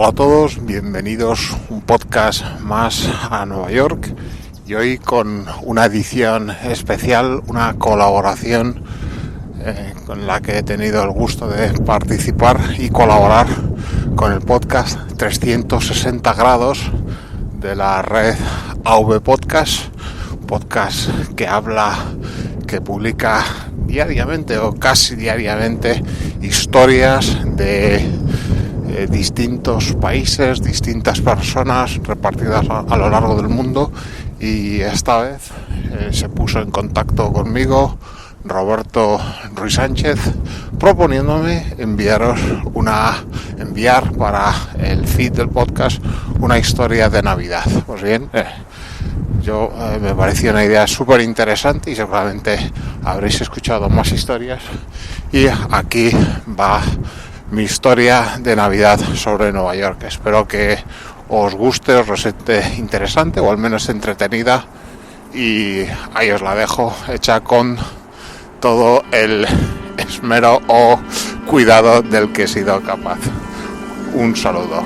Hola a todos, bienvenidos un podcast más a Nueva York y hoy con una edición especial, una colaboración con la que he tenido el gusto de participar y colaborar con el podcast 360 grados de la red AV Podcast, un podcast que publica diariamente o casi diariamente historias de distintos países, distintas personas repartidas a lo largo del mundo, y esta vez se puso en contacto conmigo Roberto Ruiz Sánchez proponiéndome enviar para el feed del podcast una historia de Navidad. Pues bien, me pareció una idea súper interesante y seguramente habréis escuchado más historias, y aquí va mi historia de Navidad sobre Nueva York. Espero que os guste, os resulte interesante o al menos entretenida, y ahí os la dejo hecha con todo el esmero o cuidado del que he sido capaz. Un saludo.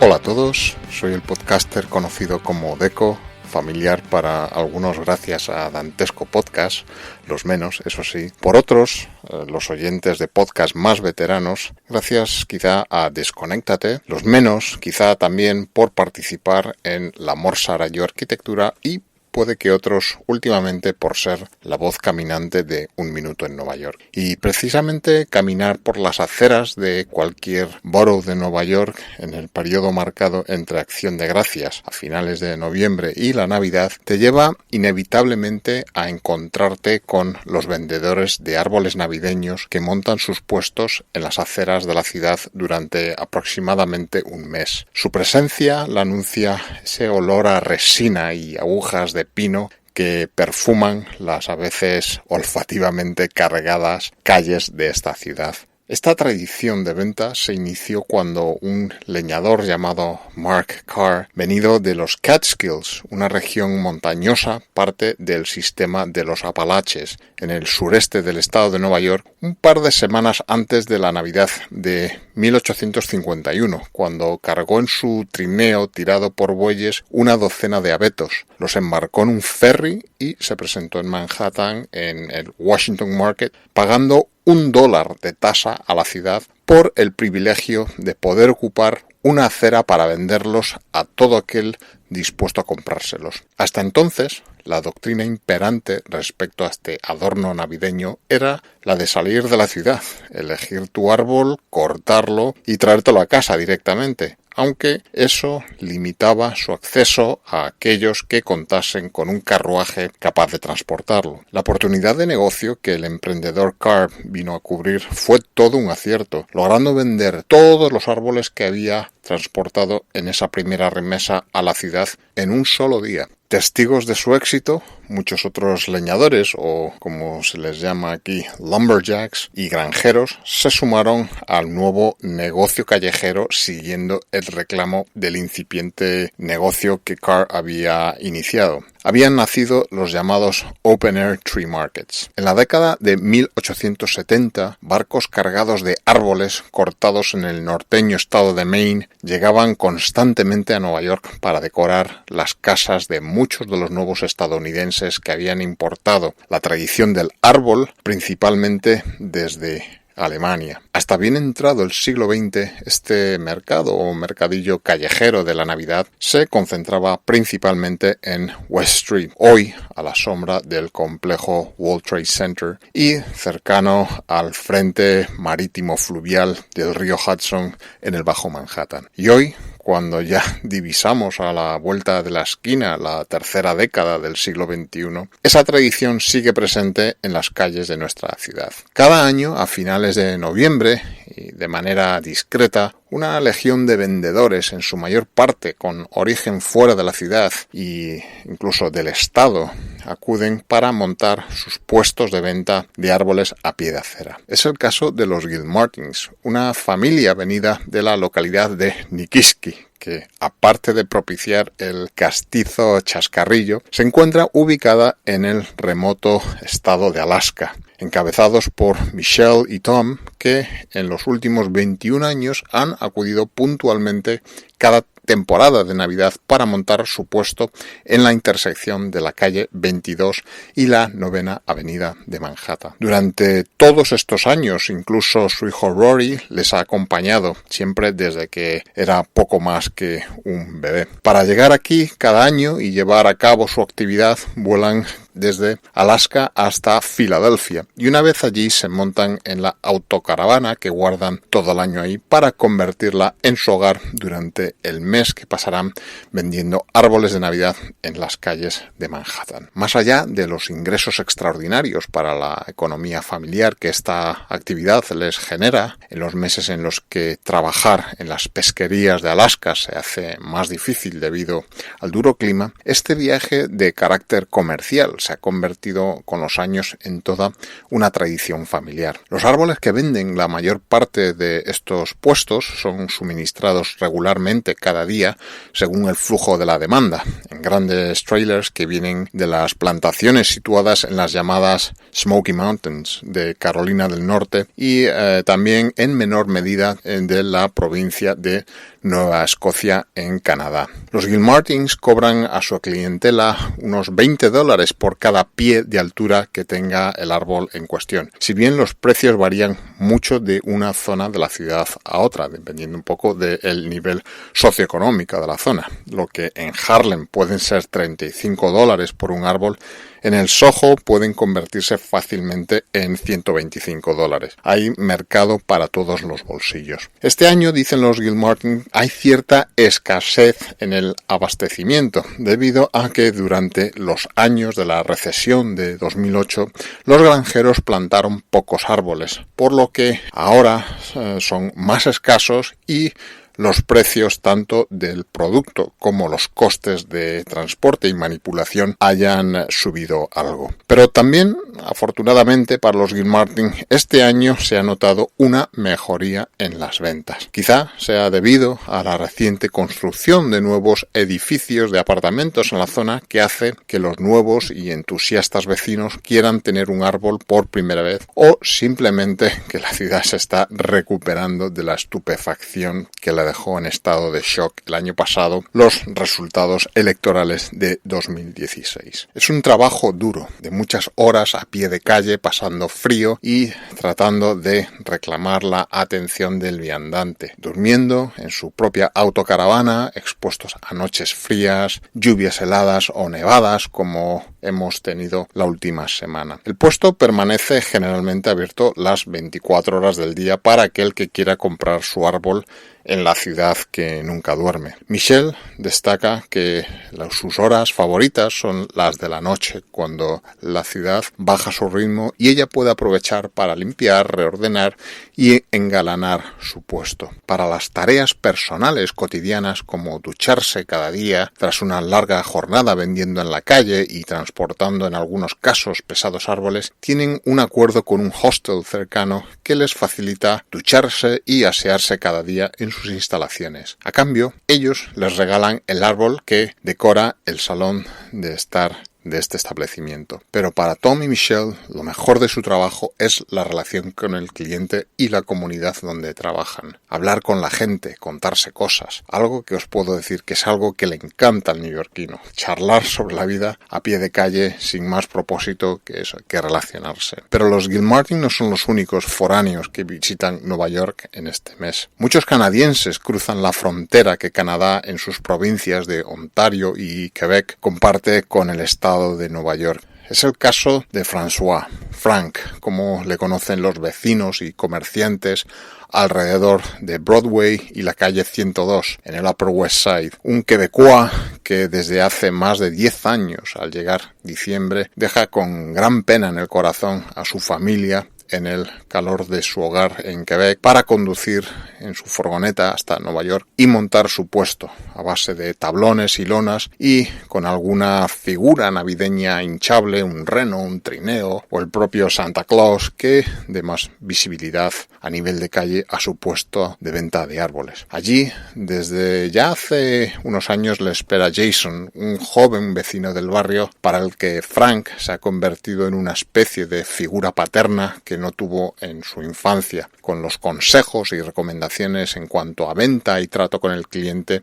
Hola a todos, soy el podcaster conocido como Deco, familiar para algunos gracias a Dantesco Podcast, los menos, eso sí. Por otros, los oyentes de podcast más veteranos, gracias quizá a Desconéctate, los menos quizá también por participar en la Morsara y Arquitectura, y puede que otros últimamente por ser la voz caminante de Un Minuto en Nueva York. Y precisamente caminar por las aceras de cualquier borough de Nueva York en el periodo marcado entre Acción de Gracias a finales de noviembre y la Navidad te lleva inevitablemente a encontrarte con los vendedores de árboles navideños que montan sus puestos en las aceras de la ciudad durante aproximadamente un mes. Su presencia la anuncia ese olor a resina y agujas de pino que perfuman las a veces olfativamente cargadas calles de esta ciudad. Esta tradición de venta se inició cuando un leñador llamado Mark Carr, venido de los Catskills, una región montañosa, parte del sistema de los Apalaches, en el sureste del estado de Nueva York, un par de semanas antes de la Navidad de 1851, cuando cargó en su trineo tirado por bueyes una docena de abetos. Los embarcó en un ferry y se presentó en Manhattan, en el Washington Market, pagando $1 de tasa a la ciudad por el privilegio de poder ocupar una acera para venderlos a todo aquel dispuesto a comprárselos. Hasta entonces, la doctrina imperante respecto a este adorno navideño era la de salir de la ciudad, elegir tu árbol, cortarlo y traértelo a casa directamente, aunque eso limitaba su acceso a aquellos que contasen con un carruaje capaz de transportarlo. La oportunidad de negocio que el emprendedor Carr vino a cubrir fue todo un acierto, logrando vender todos los árboles que había transportado en esa primera remesa a la ciudad en un solo día. Testigos de su éxito, muchos otros leñadores, o como se les llama aquí, lumberjacks y granjeros, se sumaron al nuevo negocio callejero siguiendo el reclamo del incipiente negocio que Carr había iniciado. Habían nacido los llamados Open Air Tree Markets. En la década de 1870, barcos cargados de árboles cortados en el norteño estado de Maine llegaban constantemente a Nueva York para decorar las casas de muchos de los nuevos estadounidenses que habían importado la tradición del árbol, principalmente desde Alemania. Hasta bien entrado el siglo XX, este mercado o mercadillo callejero de la Navidad se concentraba principalmente en West Street, hoy a la sombra del complejo World Trade Center y cercano al frente marítimo fluvial del río Hudson en el Bajo Manhattan. Y hoy, cuando ya divisamos a la vuelta de la esquina la tercera década del siglo XXI, esa tradición sigue presente en las calles de nuestra ciudad. Cada año, a finales de noviembre, y de manera discreta, una legión de vendedores, en su mayor parte con origen fuera de la ciudad e incluso del estado, acuden para montar sus puestos de venta de árboles a pie de acera. Es el caso de los Gilmartins, una familia venida de la localidad de Nikiski, que, aparte de propiciar el castizo chascarrillo, se encuentra ubicada en el remoto estado de Alaska, encabezados por Michelle y Tom, que en los últimos 21 años han acudido puntualmente cada temporada de Navidad para montar su puesto en la intersección de la calle 22 y la 9ª Avenida de Manhattan. Durante todos estos años, incluso su hijo Rory les ha acompañado, siempre desde que era poco más que un bebé. Para llegar aquí cada año y llevar a cabo su actividad, vuelan desde Alaska hasta Filadelfia y una vez allí se montan en la autocaravana que guardan todo el año ahí para convertirla en su hogar durante el mes que pasarán vendiendo árboles de Navidad en las calles de Manhattan. Más allá de los ingresos extraordinarios para la economía familiar que esta actividad les genera en los meses en los que trabajar en las pesquerías de Alaska se hace más difícil debido al duro clima, este viaje de carácter comercial se ha convertido con los años en toda una tradición familiar. Los árboles que venden la mayor parte de estos puestos son suministrados regularmente cada día según el flujo de la demanda, en grandes trailers que vienen de las plantaciones situadas en las llamadas Smoky Mountains de Carolina del Norte y también en menor medida de la provincia de Nueva Escocia en Canadá. Los Gilmartins cobran a su clientela unos $20 por cada pie de altura que tenga el árbol en cuestión. Si bien los precios varían mucho de una zona de la ciudad a otra, dependiendo un poco del nivel socioeconómico de la zona. Lo que en Harlem pueden ser $35 por un árbol, en el Soho pueden convertirse fácilmente en $125. Hay mercado para todos los bolsillos. Este año, dicen los Gilmartin, hay cierta escasez en el abastecimiento, debido a que durante los años de la recesión de 2008, los granjeros plantaron pocos árboles, por lo que ahora son más escasos y los precios tanto del producto como los costes de transporte y manipulación hayan subido algo. Pero también, afortunadamente para los Gilmartin, este año se ha notado una mejoría en las ventas. Quizá sea debido a la reciente construcción de nuevos edificios de apartamentos en la zona que hace que los nuevos y entusiastas vecinos quieran tener un árbol por primera vez o simplemente que la ciudad se está recuperando de la estupefacción que la dejó en estado de shock el año pasado los resultados electorales de 2016. Es un trabajo duro, de muchas horas a pie de calle, pasando frío y tratando de reclamar la atención del viandante, durmiendo en su propia autocaravana, expuestos a noches frías, lluvias heladas o nevadas como hemos tenido la última semana. El puesto permanece generalmente abierto las 24 horas del día para aquel que quiera comprar su árbol en la ciudad que nunca duerme. Michelle destaca que sus horas favoritas son las de la noche, cuando la ciudad baja su ritmo y ella puede aprovechar para limpiar, reordenar y engalanar su puesto. Para las tareas personales cotidianas como ducharse cada día tras una larga jornada vendiendo en la calle y transportando en algunos casos pesados árboles, tienen un acuerdo con un hostel cercano que les facilita ducharse y asearse cada día en sus instalaciones. A cambio, ellos les regalan el árbol que decora el salón de estar de este establecimiento. Pero para Tom y Michelle, lo mejor de su trabajo es la relación con el cliente y la comunidad donde trabajan. Hablar con la gente, contarse cosas. Algo que os puedo decir que es algo que le encanta al neoyorquino. Charlar sobre la vida a pie de calle sin más propósito que eso, que relacionarse. Pero los Gilmartin no son los únicos foráneos que visitan Nueva York en este mes. Muchos canadienses cruzan la frontera que Canadá en sus provincias de Ontario y Quebec comparte con el estado de Nueva York. Es el caso de François, Frank, como le conocen los vecinos y comerciantes alrededor de Broadway y la calle 102 en el Upper West Side. Un quebecois que desde hace más de 10 años, al llegar diciembre, deja con gran pena en el corazón a su familia en el calor de su hogar en Quebec para conducir en su furgoneta hasta Nueva York y montar su puesto a base de tablones y lonas y con alguna figura navideña hinchable, un reno, un trineo o el propio Santa Claus que dé más visibilidad a nivel de calle a su puesto de venta de árboles. Allí, desde ya hace unos años, le espera Jason, un joven vecino del barrio para el que Frank se ha convertido en una especie de figura paterna que no tuvo en su infancia, con los consejos y recomendaciones en cuanto a venta y trato con el cliente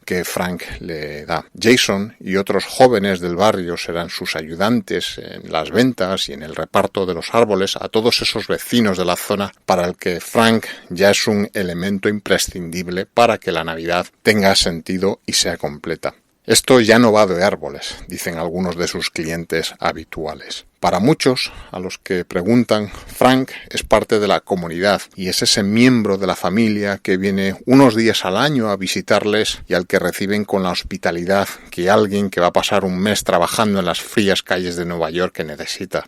que Frank le da. Jason y otros jóvenes del barrio serán sus ayudantes en las ventas y en el reparto de los árboles a todos esos vecinos de la zona para el que Frank ya es un elemento imprescindible para que la Navidad tenga sentido y sea completa. Esto ya no va de árboles, dicen algunos de sus clientes habituales. Para muchos, a los que preguntan, Frank es parte de la comunidad y es ese miembro de la familia que viene unos días al año a visitarles y al que reciben con la hospitalidad que alguien que va a pasar un mes trabajando en las frías calles de Nueva York que necesita.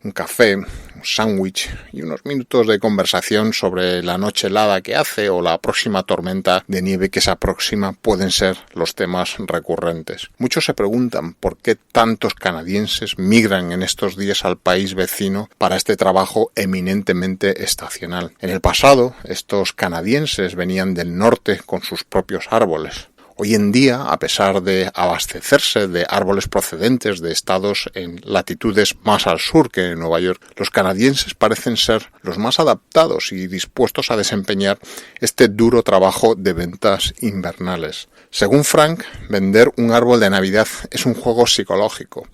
Un café, un sándwich y unos minutos de conversación sobre la noche helada que hace o la próxima tormenta de nieve que se aproxima pueden ser los temas recurrentes. Muchos se preguntan por qué tantos canadienses migran en estos días al país vecino para este trabajo eminentemente estacional. En el pasado, estos canadienses venían del norte con sus propios árboles. Hoy en día, a pesar de abastecerse de árboles procedentes de estados en latitudes más al sur que en Nueva York, los canadienses parecen ser los más adaptados y dispuestos a desempeñar este duro trabajo de ventas invernales. Según Frank, vender un árbol de Navidad es un juego psicológico.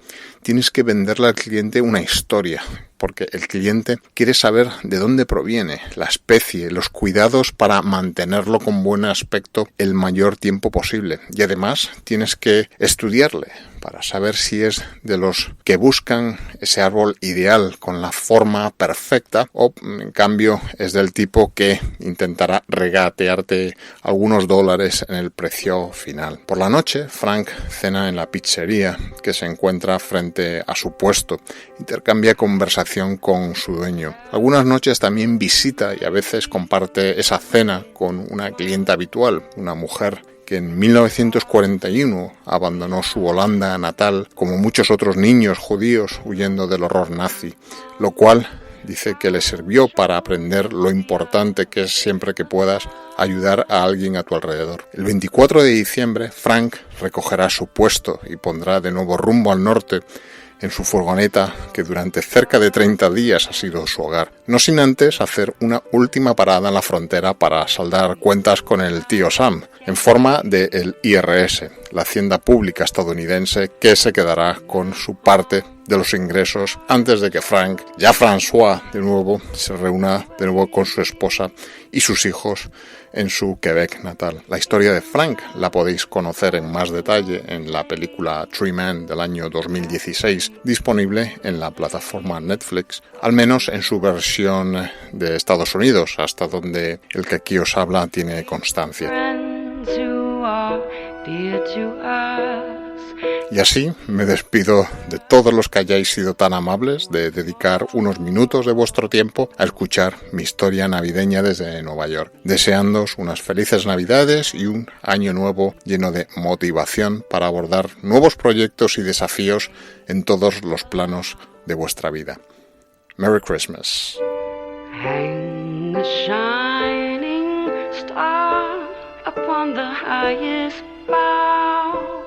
Tienes que venderle al cliente una historia, porque el cliente quiere saber de dónde proviene, la especie, los cuidados para mantenerlo con buen aspecto el mayor tiempo posible. Y además tienes que estudiarle para saber si es de los que buscan ese árbol ideal con la forma perfecta o en cambio es del tipo que intentará regatearte algunos dólares en el precio final. Por la noche, Frank cena en la pizzería que se encuentra frente a su puesto. Intercambia conversación con su dueño. Algunas noches también visita y a veces comparte esa cena con una clienta habitual, una mujer que en 1941 abandonó su Holanda natal, como muchos otros niños judíos huyendo del horror nazi, lo cual dice que le sirvió para aprender lo importante que es siempre que puedas ayudar a alguien a tu alrededor. El 24 de diciembre, Frank recogerá su puesto y pondrá de nuevo rumbo al norte en su furgoneta que durante cerca de 30 días ha sido su hogar, no sin antes hacer una última parada en la frontera para saldar cuentas con el tío Sam, en forma del IRS, la hacienda pública estadounidense que se quedará con su parte de los ingresos antes de que Frank, ya François de nuevo, se reúna de nuevo con su esposa y sus hijos en su Quebec natal. La historia de Frank la podéis conocer en más detalle en la película Tree Man del año 2016, disponible en la plataforma Netflix, al menos en su versión de Estados Unidos, hasta donde el que aquí os habla tiene constancia. Y así me despido de todos los que hayáis sido tan amables de dedicar unos minutos de vuestro tiempo a escuchar mi historia navideña desde Nueva York, deseándoos unas felices Navidades y un año nuevo lleno de motivación para abordar nuevos proyectos y desafíos en todos los planos de vuestra vida. Merry Christmas. Hang a shining star upon the highest bough.